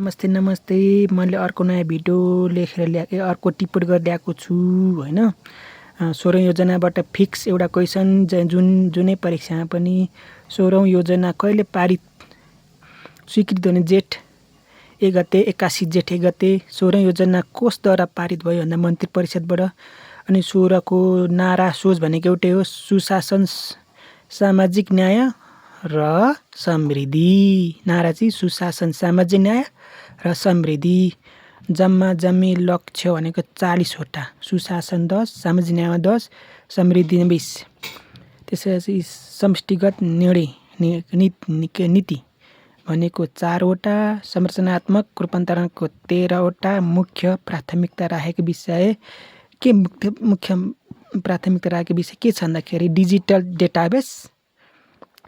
नमस्ते नमस्ते मैले अर्को नयाँ भिडियो लेखेर अर्को टिप्पणी गरेर ल्याएको छु हैन। 16औं योजनाबाट फिक्स एउटा क्वेशन जुनै परीक्षामा पनि 16औं योजना कहिले पारित स्वीकृत हुने जेठ 1 गते 81 जेठ 1 गते 16औं योजना कोषद्वारा पारित भयो भन्दा मन्त्री परिषदबाट। अनि 16 को नारा सोच भनेको एउटै हो, सुशासन सामाजिक न्याय र समृद्धि। नारा चाहिँ सुशासन सामाजिक न्याय र समृद्धि। जम्मी लक्ष्य भनेको 40 वटा, सुशासन 10, सामाजिक न्यायमा 10, समृद्धि 20। त्यसपछि समष्टिगत नीति भनेको 4 वटा, संरचनात्मक रूपान्तरणको 13 वटा, मुख्य प्राथमिकता राखेको विषय मुख्य प्राथमिकता राखेको विषय के छ भन्दाखेरि डिजिटल डेटाबेस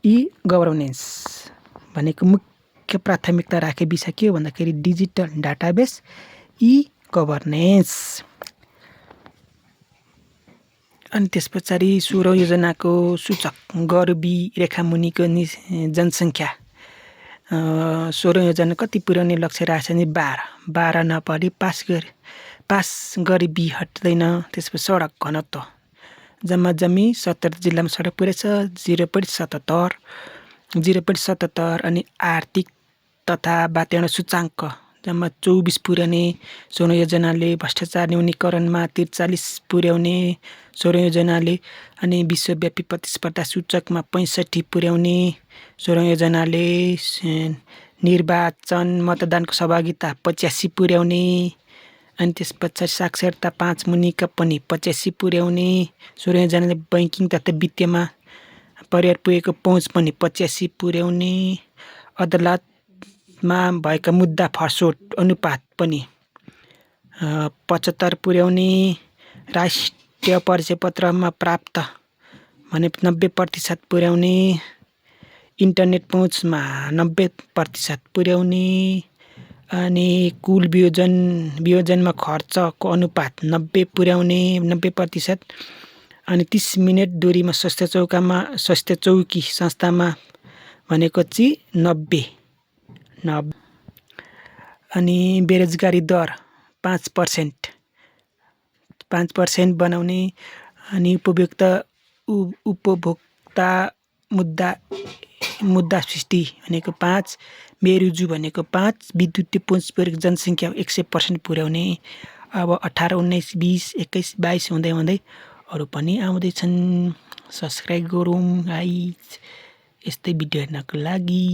ई गभर्नेन्स भनेको मुख्य प्राथमिकता राखेको विषय के हो भन्दाखेरि डिजिटल डाटाबेस ई गभर्नेन्स। अनि त्यस पछाडि 16औं योजनाको सूचक गरिबी रेखामुनिको जनसङ्ख्या 16औं योजना कति पुर्याउने लक्ष्य राखेको छ भने 12 नपढी पास गरिबी हट्दैन। त्यसपछि सडक घनत्व जम्मी 70 जिल्लामा सडक पुर्याएको छ 0.77। अनि आर्थिक तथा वातावरण सूचाङ्क जम्मा 24 पुर्याउने 16औं योजनाले। भ्रष्टाचार न्यूनीकरणमा 43 पुर्याउने 16औं योजनाले। अनि विश्वव्यापी प्रतिस्पर्धा सूचकमा 65 पुर्याउने 16औं योजनाले। निर्वाचन मतदानको सहभागिता 85 पुर्याउने। अनि त्यस पछाडि साक्षरता 5 मुनिका पनि 85 पुर्याउने 16औं योजनाले। बैंकिङ तथा वित्तीयमा परिवार पुगेको पहुँच पनि 85 पुर्याउने। अदालतमा भएका मुद्दा फर्सोट अनुपात पनि 75 पुर्याउने। राष्ट्रिय परिचय पत्रमा प्राप्त भने 90% पुर्याउने। इन्टरनेट पहुँचमा 90% पुर्याउने। अनि कुल वियोजनमा खर्चको अनुपात 90 पुर्याउने 90%। अनि 30 मिनेट दूरीमा स्वास्थ्य चौकी संस्थामा भनेको चाहिँ 90। अनि बेरोजगारी दर 5% बनाउने। अनि उपभोक्ता मुद्दा सृष्टि भनेको 5, बेरुजु भनेको 5, विद्युतीय पहुँच पुगेको जनसङ्ख्या 100% पुर्याउने। अब 18, 19, 20, 21, 22 हुँदै अरू पनि आउँदैछन्। सब्सक्राइब गरौँ गाइज यस्तै भिडियो हेर्नको लागि।